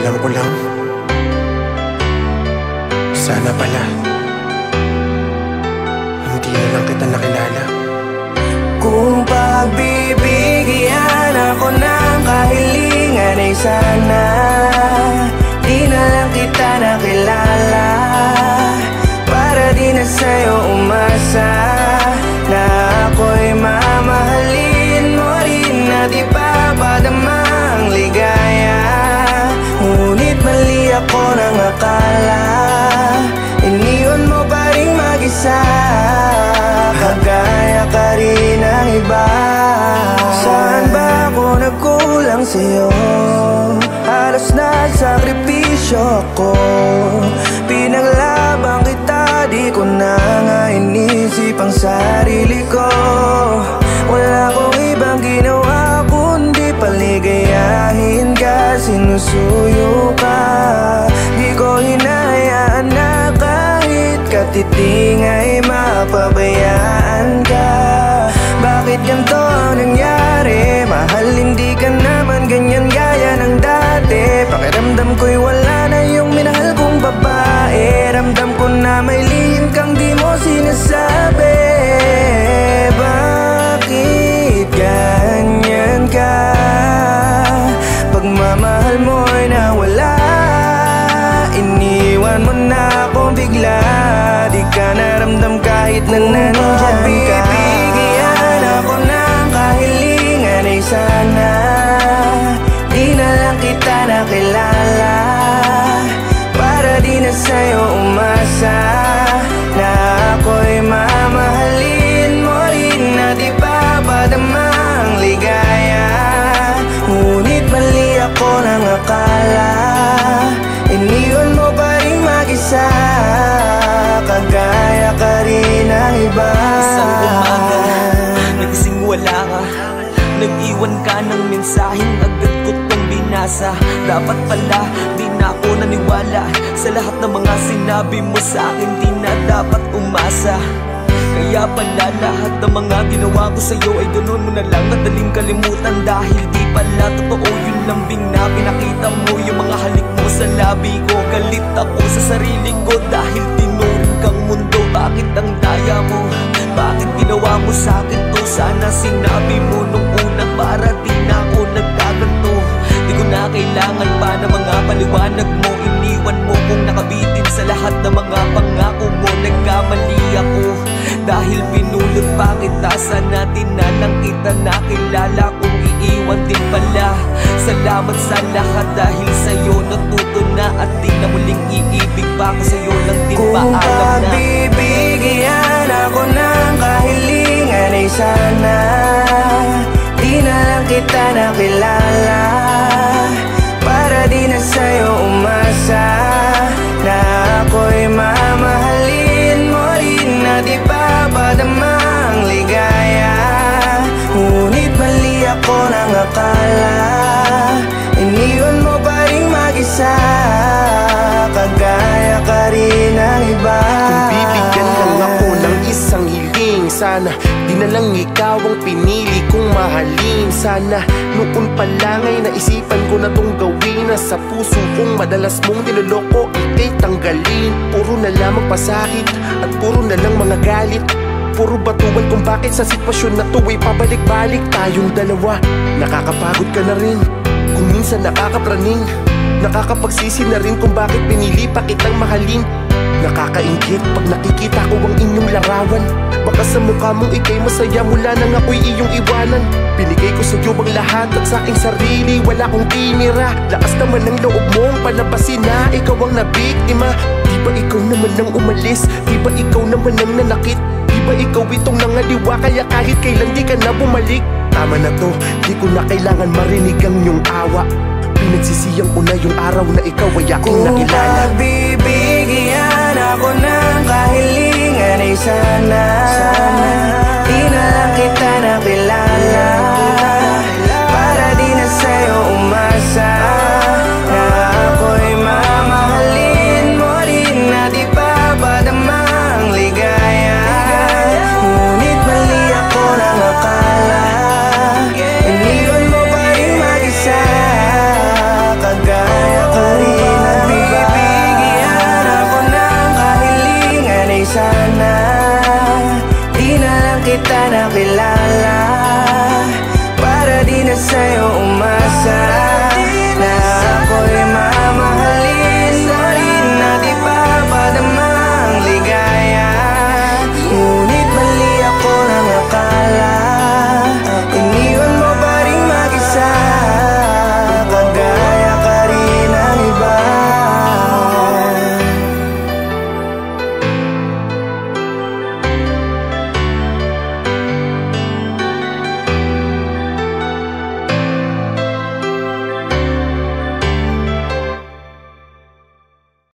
Alam ko lang, sana pala hindi na lang kita nakilala. Kung pagbibigyan ako ng kahilingan ay sana di na lang kita nakilala, para di na sa'yo umasa na ako'y mamahalin mo rin at ipapadamang ligaya. Ngunit mali ako ng akala, iniwan mo pa rin mag-isa, kagaya ka rin ng iba. Saan ba ako nagkulang sa'yo? Halos nagsakripisyo ako, pinaglaban kita, di ko na nga inisip ang sarili ko. Wala akong ibang ginawa kundi paligayahin ka, sinusuyo ka. Di ko hinahayaan na kahit katiting ay mapabayaan ka. Bakit ganito ang nangyari? Mahal, hindi ka naman ganyan gaya ng dati. Pakiramdam ko'y wala na yung minahal kong babae. Ramdam ko na may lihim kang di mo sinasabi. Bakit ganyan ka? Pagmamahal mo'y nawala, iniwan mo na akong bigla. Di ka naramdam kahit nang nandyan ka. Bibigyan ako ng kahilingan ay sana di na lang kita nakilala, para di na sa'yo umasa na ako'y mamahalin mo rin at ipapadamang ligaya. Ngunit mali ako ng akala, iniwan mo pa rin mag-isa, kagaya ka rin ng iba. Isang umaga, nagising wala ka, nag-iwan ka ng mensaheng agad ko tong binasa. Dapat pala di na ako naniwala sa lahat ng mga sinabi mo sa akin, di na dapat umasa. Kaya pala lahat ng mga ginawa ko sa'yo ay ganun mo na lang madaling kalimutan. Dahil di pala totoo yung lambing na pinakita mo, yung mga halik mo sa labi ko. Galit ako sa sarili ko dahil tinuring kang mundo. Bakit ang daya mo? Bakit ginawa mo sa'kin to? Sana sinabi mo nung una para di na ako nagkaganto. Di ko na kailangan pa ng mga paliwanag mo. Iniwan mo kong nakabitin sa lahat ng mga pangako mo. Nagkamali ako dahil pinulot pa kita. Sana di na lang kita nakilala kung iiwan din pala. Salamat sa lahat dahil sa'yo natuto na at di na muling iibig pa ko sa'yo lang din paalam na. Kung pagbibigyan ako ng kahilingan ay sana di na lang kita nakilala, para di na sa'yo umasa na ako'y mamahalin mo rin at ipapadamang ligaya. Ngunit mali ako ng akala, iniwan mo pa rin mag-isa, kagaya ka rin ng iba. Kung bibigyan lang ako ng isang hiling, sana di na lang ikaw ang pinili kong mahalin. Sana noon pa lang ay naisipan ko na tong gawin, na sa puso kong madalas mong niloloko ika'y tanggalin. Puro na lamang pasakit at puro na lang mga galit, puro batuan kung bakit sa sitwasyon na to ay pabalik-balik tayong dalawa. Nakakapagod ka na rin, kung minsan nakakapraning, nakakapagsisi na rin kung bakit pinili pa kitang mahalin. Nakakaingit pag nakikita ko ang inyong larawan, baka sa mukha mong ika'y masaya mula nang ako'y iyong iwanan. Binigay ko sa'yo ang lahat at sa aking sarili wala kong tinira. Lakas naman ng loob mong palabasin na ikaw ang nabiktima. Di ba ikaw naman ang umalis? Di ba ikaw naman ang nanakit? Di ba ikaw itong nangaliwa kaya kahit kailan di ka na bumalik? Tama na to, di ko na kailangan marinig ang iyong awa. Pinagsisiyang una yung araw na ikaw ay aking nakilala. Kung pagbibigyan ako ng kahilingan ay sana di na lang kita nakilala, para di na sa'yo umasa na ako'y mamahalin mo rin at ipapadamang ligaya. Ngunit mali ako ng akala, iniwan mo pa rin mag-isa, kagaya ka nakilala